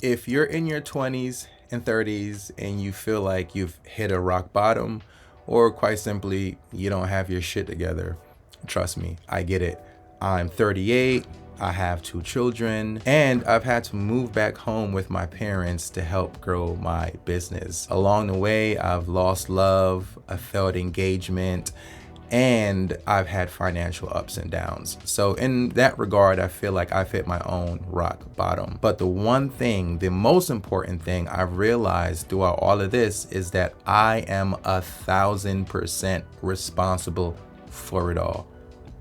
If you're in your 20s and 30s and you feel like you've hit a rock bottom, or quite simply, you don't have your shit together, trust me, I get it. I'm 38, I have 2 children, and I've had to move back home with my parents to help grow my business. Along the way, I've lost love, I failed engagement, and I've had financial ups and downs. So in that regard, I feel like I've hit my own rock bottom. But the one thing, the most important thing I've realized throughout all of this is that I am 1,000% responsible for it all.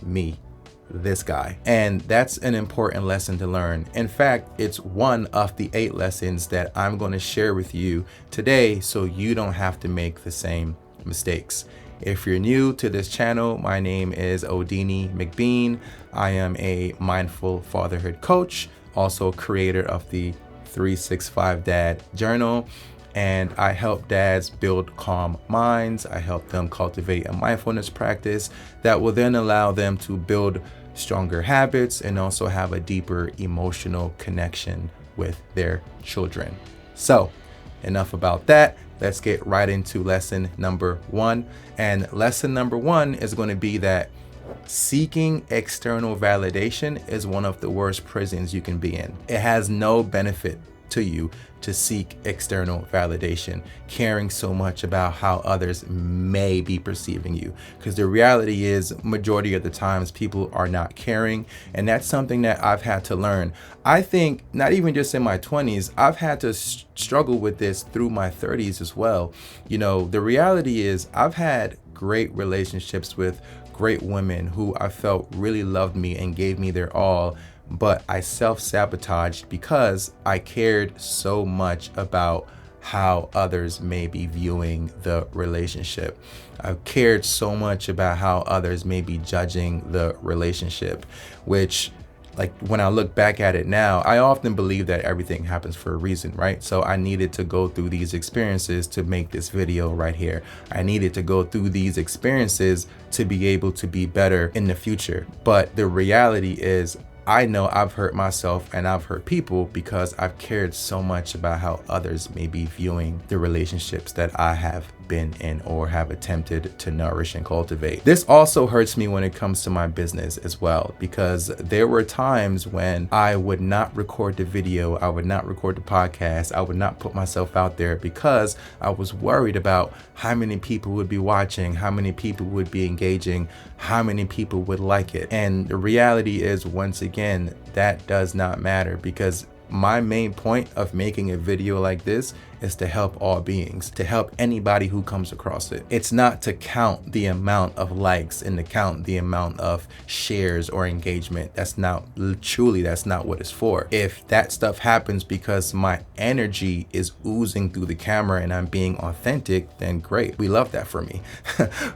Me, this guy. And that's an important lesson to learn. In fact, it's one of the 8 lessons that I'm going to share with you today so you don't have to make the same mistakes. If you're new to this channel, my name is Odini McBean. I am a mindful fatherhood coach, also creator of the 365 Dad Journal, and I help dads build calm minds. I help them cultivate a mindfulness practice that will then allow them to build stronger habits and also have a deeper emotional connection with their children. So, enough about that. Let's get right into lesson number 1. And lesson number 1 is going to be that seeking external validation is one of the worst prisons you can be in. It has no benefit to you to seek external validation, caring so much about how others may be perceiving you. Because the reality is, majority of the times, people are not caring. And that's something that I've had to learn. I think not even just in my 20s, I've had to struggle with this through my 30s as well. You know, the reality is I've had great relationships with great women who I felt really loved me and gave me their all, but I self-sabotaged because I cared so much about how others may be viewing the relationship. I cared so much about how others may be judging the relationship, which, like, when I look back at it now, I often believe that everything happens for a reason, right? So I needed to go through these experiences to make this video right here. I needed to go through these experiences to be able to be better in the future. But the reality is, I know I've hurt myself and I've hurt people because I've cared so much about how others may be viewing the relationships that I have been in or have attempted to nourish and cultivate. This also hurts me when it comes to my business as well, because there were times when I would not record the video, I would not record the podcast, I would not put myself out there because I was worried about how many people would be watching, how many people would be engaging, how many people would like it. And the reality is, once again, that does not matter, because my main point of making a video like this is to help all beings, to help anybody who comes across it. It's not to count the amount of likes and to count the amount of shares or engagement. That's not what it's for. If that stuff happens because my energy is oozing through the camera and I'm being authentic, then great. We love that for me,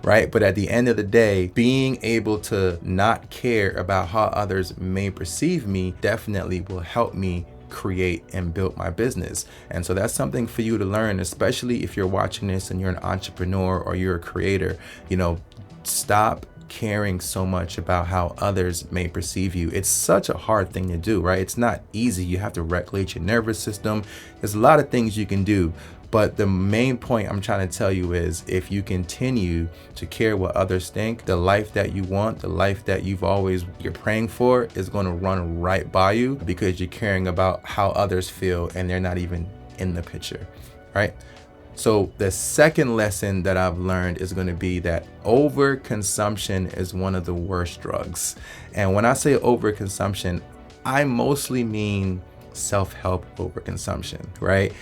right? But at the end of the day, being able to not care about how others may perceive me definitely will help me create and build my business. And so that's something for you to learn, especially if you're watching this and you're an entrepreneur or you're a creator. You know, stop caring so much about how others may perceive you. It's such a hard thing to do, right? It's not easy. You have to regulate your nervous system. There's a lot of things you can do. But the main point I'm trying to tell you is, if you continue to care what others think, the life that you want, the life that you're praying for, is going to run right by you because you're caring about how others feel and they're not even in the picture, right? So the second lesson that I've learned is going to be that overconsumption is one of the worst drugs. And when I say overconsumption, I mostly mean self-help overconsumption, right?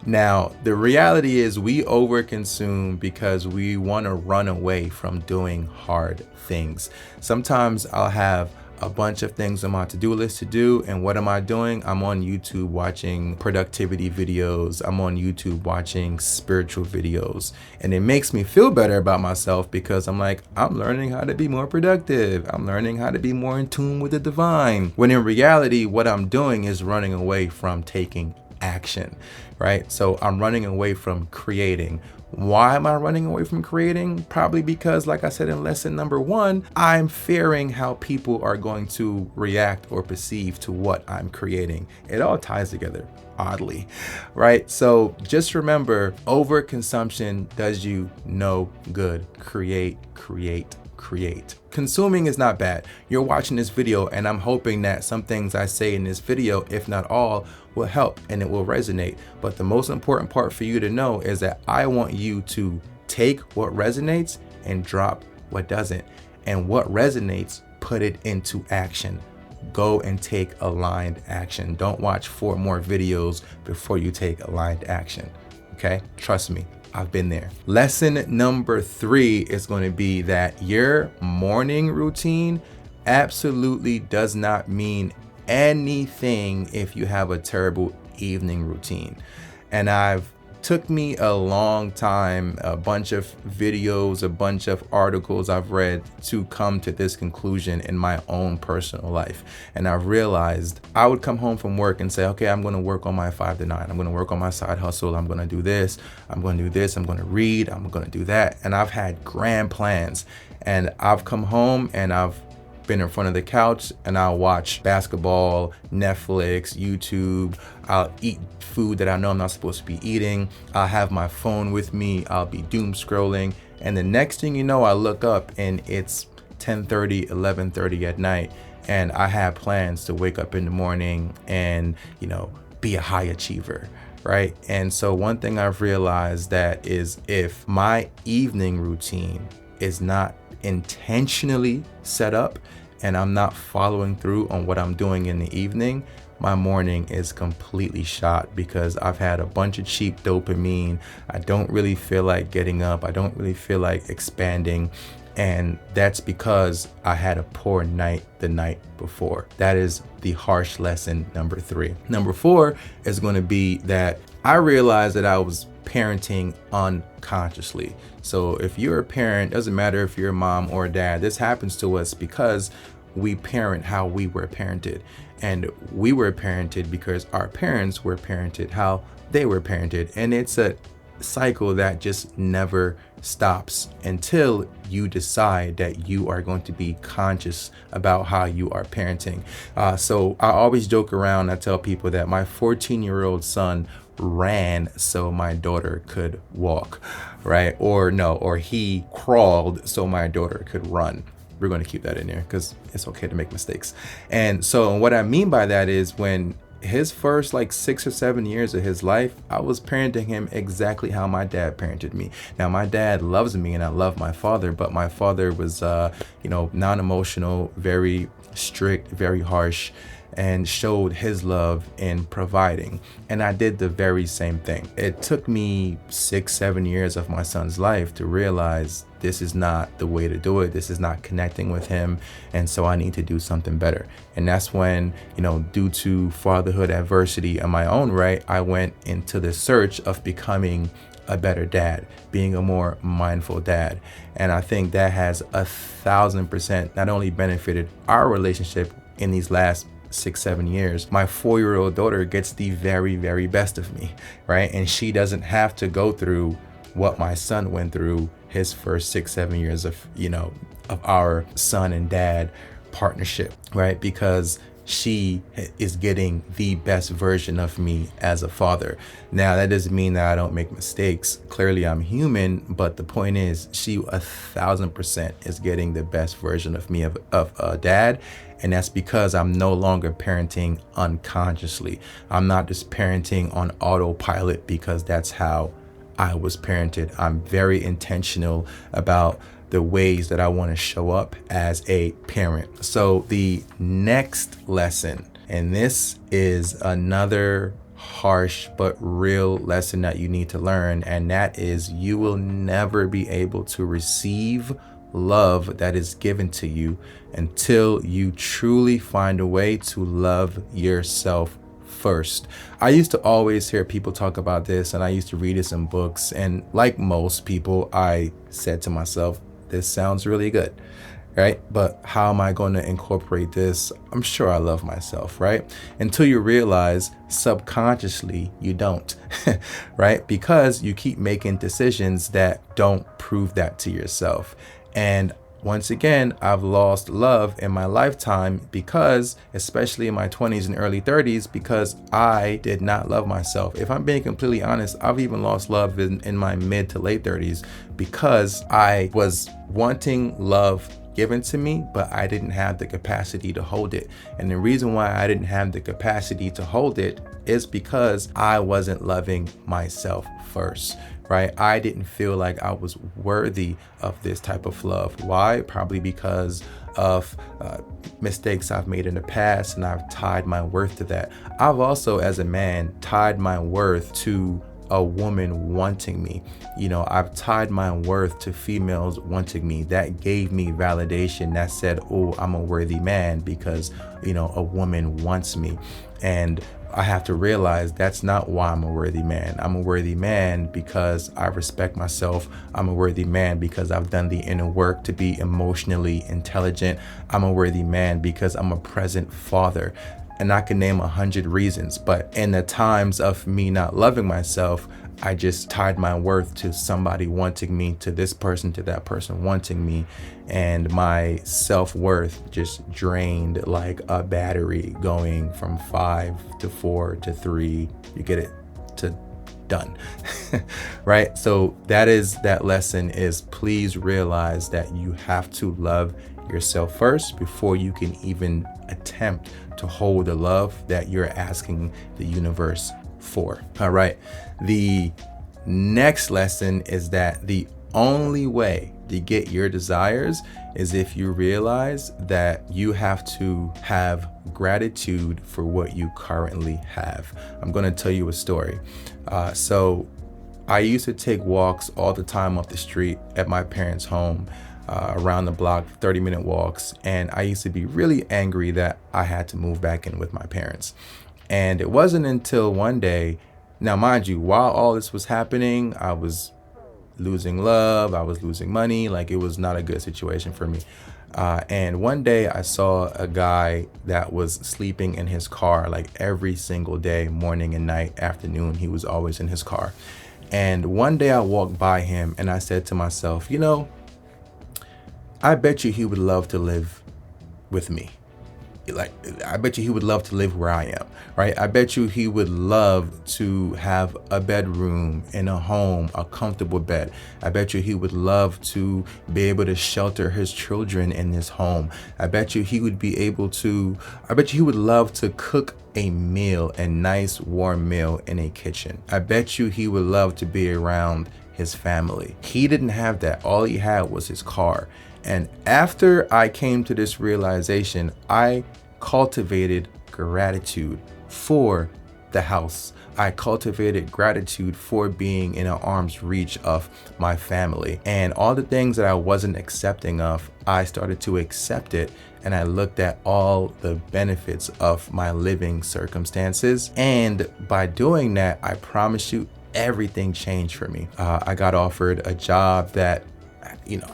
Now, the reality is we overconsume because we want to run away from doing hard things. Sometimes I'll have a bunch of things on my to-do list to do, and what am I doing? I'm on YouTube watching productivity videos. I'm on YouTube watching spiritual videos, and it makes me feel better about myself because I'm like, I'm learning how to be more productive. I'm learning how to be more in tune with the divine. When in reality, what I'm doing is running away from taking action, right? So I'm running away from creating. Why am I running away from creating? Probably because, like I said in lesson number 1, I'm fearing how people are going to react or perceive to what I'm creating. It all ties together, oddly, right? So just remember, overconsumption does you no good. Create, create, create. Consuming is not bad. You're watching this video and I'm hoping that some things I say in this video, if not all, will help and it will resonate. But the most important part for you to know is that I want you to take what resonates and drop what doesn't. And what resonates, put it into action. Go and take aligned action. Don't watch 4 more videos before you take aligned action. Okay? Trust me. I've been there. Lesson number 3 is going to be that your morning routine absolutely does not mean anything if you have a terrible evening routine. And took me a long time, a bunch of videos, a bunch of articles I've read to come to this conclusion in my own personal life. And I realized I would come home from work and say, okay, I'm going to work on my 5 to 9. I'm going to work on my side hustle. I'm going to do this. I'm going to do this. I'm going to read. I'm going to do that. And I've had grand plans. And I've come home and I've been in front of the couch and I'll watch basketball, Netflix, YouTube. I'll eat food that I know I'm not supposed to be eating. I'll have my phone with me. I'll be doom scrolling. And the next thing you know, I look up and it's 10:30, 11:30 at night. And I have plans to wake up in the morning and, be a high achiever, right? And so one thing I've realized that is if my evening routine is not intentionally set up and I'm not following through on what I'm doing in the evening, my morning is completely shot because I've had a bunch of cheap dopamine. I don't really feel like getting up. I don't really feel like expanding. And that's because I had a poor night the night before. That is the harsh lesson number 3. Number 4 is going to be that I realized that I was parenting unconsciously. So if you're a parent, doesn't matter if you're a mom or a dad, this happens to us because we parent how we were parented. And we were parented because our parents were parented how they were parented. And it's a cycle that just never stops until you decide that you are going to be conscious about how you are parenting. So I always joke around. I tell people that my 14-year-old son ran so my daughter could walk, right? Or he crawled so my daughter could run. We're going to keep that in there because it's okay to make mistakes. And so what I mean by that is when his first 6 or 7 years of his life, I was parenting him exactly how my dad parented me. Now, my dad loves me and I love my father, but my father was, non-emotional, very strict, very harsh, and showed his love in providing. And I did the very same thing. It took me 6-7 years of my son's life to realize this is not the way to do it. This is not connecting with him. And so I need to do something better. And that's when, due to fatherhood adversity in my own right, I went into the search of becoming a better dad, being a more mindful dad. And I think that has 1,000% not only benefited our relationship in these last 6-7 years. My 4-year-old daughter gets the very, very best of me, right? And she doesn't have to go through what my son went through his first 6-7 years of our son and dad partnership, right? Because she is getting the best version of me as a father. Now, that doesn't mean that I don't make mistakes. Clearly, I'm human, but the point is she 1,000% is getting the best version of me of a dad. And that's because I'm no longer parenting unconsciously. I'm not just parenting on autopilot because that's how I was parented. I'm very intentional about the ways that I want to show up as a parent. So the next lesson, and this is another harsh but real lesson that you need to learn, and that is you will never be able to receive love that is given to you until you truly find a way to love yourself first. I used to always hear people talk about this, and I used to read this in books, and like most people, I said to myself, this sounds really good. right? But how am I going to incorporate this? I'm sure I love myself, right? Until you realize subconsciously you don't, right? Because you keep making decisions that don't prove that to yourself. And once again, I've lost love in my lifetime because, especially in my 20s and early 30s, because I did not love myself. If I'm being completely honest, I've even lost love in my mid to late 30s because I was wanting love given to me, but I didn't have the capacity to hold it. And the reason why I didn't have the capacity to hold it is because I wasn't loving myself first, right? I didn't feel like I was worthy of this type of love. Why? Probably because of mistakes I've made in the past, and I've tied my worth to that. I've also, as a man, tied my worth to a woman wanting me. I've tied my worth to females wanting me. That gave me validation that said, oh, I'm a worthy man because, a woman wants me. And I have to realize that's not why I'm a worthy man. I'm a worthy man because I respect myself. I'm a worthy man because I've done the inner work to be emotionally intelligent. I'm a worthy man because I'm a present father. And I can name 100 reasons, but in the times of me not loving myself, I just tied my worth to somebody wanting me, to this person, to that person wanting me, and my self-worth just drained like a battery going from 5 to 4 to 3, you get it, to done. Right? So that lesson is, please realize that you have to love yourself first before you can even attempt to hold the love that you're asking the universe for. All right. The next lesson is that the only way to get your desires is if you realize that you have to have gratitude for what you currently have. I'm going to tell you a story. So I used to take walks all the time up the street at my parents' home. Around the block, 30-minute walks. And I used to be really angry that I had to move back in with my parents. And it wasn't until one day, now mind you, while all this was happening, I was losing love, I was losing money, like it was not a good situation for me. And one day I saw a guy that was sleeping in his car like every single day, morning and night, afternoon, he was always in his car. And one day I walked by him and I said to myself, I bet you he would love to live with me. Like, I bet you he would love to live where I am, right? I bet you he would love to have a bedroom in a home, a comfortable bed. I bet you he would love to be able to shelter his children in this home. I bet you he would love to cook a meal, a nice warm meal in a kitchen. I bet you he would love to be around his family. He didn't have that. All he had was his car. And after I came to this realization, I cultivated gratitude for the house. I cultivated gratitude for being in an arm's reach of my family. And all the things that I wasn't accepting of, I started to accept it. And I looked at all the benefits of my living circumstances. And by doing that, I promise you, everything changed for me. I got offered a job that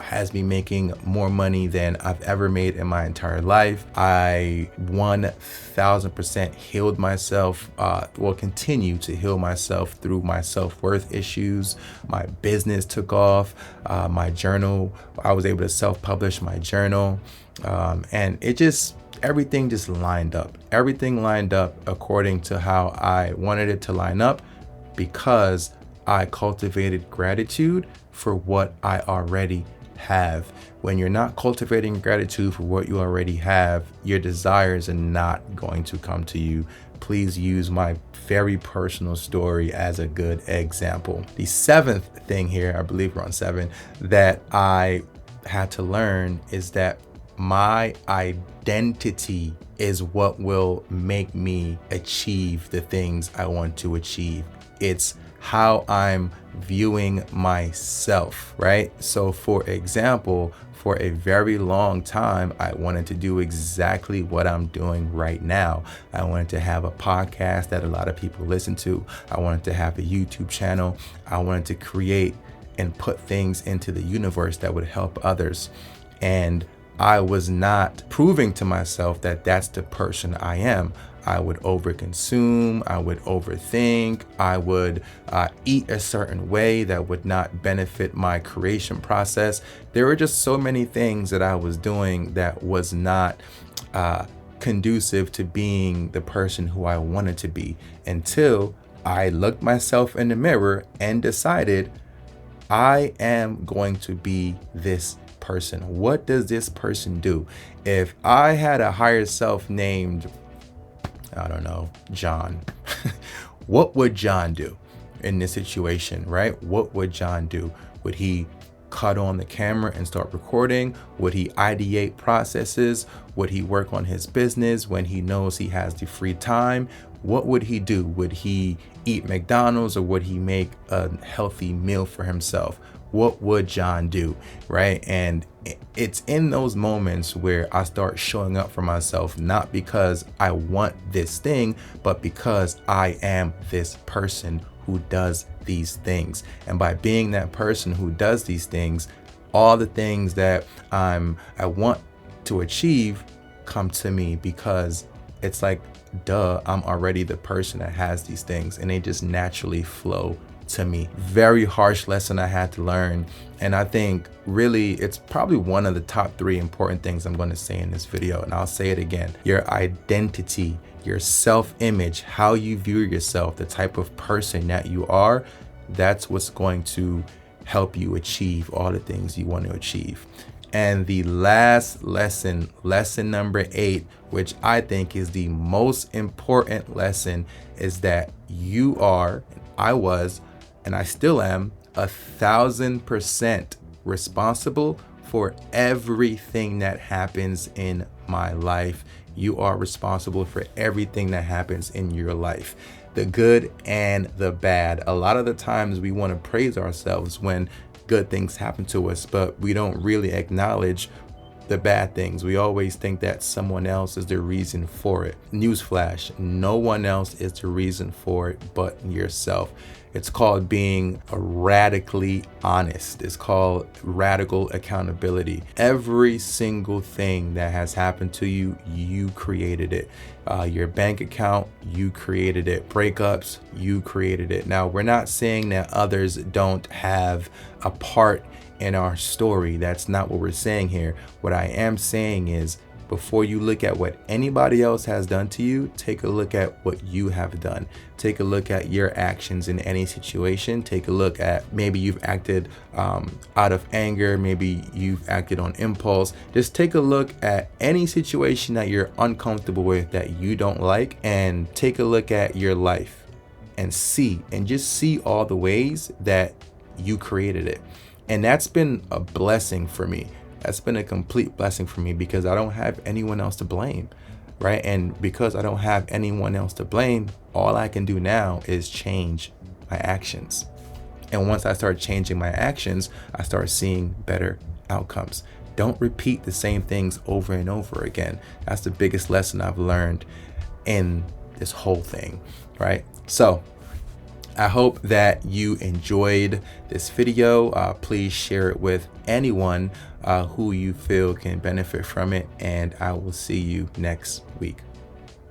has me making more money than I've ever made in my entire life. I 1000% healed myself, will continue to heal myself through my self-worth issues. My business took off, my journal, I was able to self-publish my journal. And everything just lined up. Everything lined up according to how I wanted it to line up, because I cultivated gratitude for what I already have. When you're not cultivating gratitude for what you already have, your desires are not going to come to you. Please use my very personal story as a good example. The seventh thing here, I believe we're on 7, that I had to learn is that my identity is what will make me achieve the things I want to achieve. It's how I'm viewing myself, right? So for example, for a very long time, I wanted to do exactly what I'm doing right now. I wanted to have a podcast that a lot of people listen to. I wanted to have a YouTube channel. I wanted to create and put things into the universe that would help others. And I was not proving to myself that that's the person I am. I would overconsume, I would overthink, I would eat a certain way that would not benefit my creation process. There were just so many things that I was doing that was not conducive to being the person who I wanted to be, until I looked myself in the mirror and decided I am going to be this person. What does this person do? If I had a higher self named, I don't know, John, what would John do in this situation, right? What would John do? Would he cut on the camera and start recording? Would he ideate processes? Would he work on his business when he knows he has the free time? What would he do? Would he eat McDonald's, or would he make a healthy meal for himself? What would John do, right? And it's in those moments where I start showing up for myself, not because I want this thing, but because I am this person who does these things. And by being that person who does these things, all the things that I want to achieve come to me, because it's like, duh, I'm already the person that has these things, and they just naturally flow to me. Very harsh lesson I had to learn. And I think really it's probably one of the top 3 important things I'm going to say in this video. And I'll say it again: your identity, your self-image, how you view yourself, the type of person that you are, that's what's going to help you achieve all the things you want to achieve. And the last lesson, lesson number 8, which I think is the most important lesson, is that you are, I was, and I still am, 1,000% responsible for everything that happens in my life. You are responsible for everything that happens in your life, the good and the bad. A lot of the times we want to praise ourselves when good things happen to us, but we don't really acknowledge the bad things. We always think that someone else is the reason for it. Newsflash: no one else is the reason for it but yourself. It's called being radically honest. It's called radical accountability. Every single thing that has happened to you, you created it. Your bank account, you created it. Breakups, you created it. Now, we're not saying that others don't have a part in our story. That's not what we're saying here. What I am saying is, before you look at what anybody else has done to you, take a look at what you have done. Take a look at your actions in any situation. Take a look at, maybe you've acted out of anger. Maybe you've acted on impulse. Just take a look at any situation that you're uncomfortable with, that you don't like, and take a look at your life and just see all the ways that you created it. And that's been a blessing for me. That's been a complete blessing for me, because I don't have anyone else to blame, right? And because I don't have anyone else to blame, all I can do now is change my actions. And once I start changing my actions, I start seeing better outcomes. Don't repeat the same things over and over again. That's the biggest lesson I've learned in this whole thing, right? So I hope that you enjoyed this video. Please share it with anyone who you feel can benefit from it, and I will see you next week.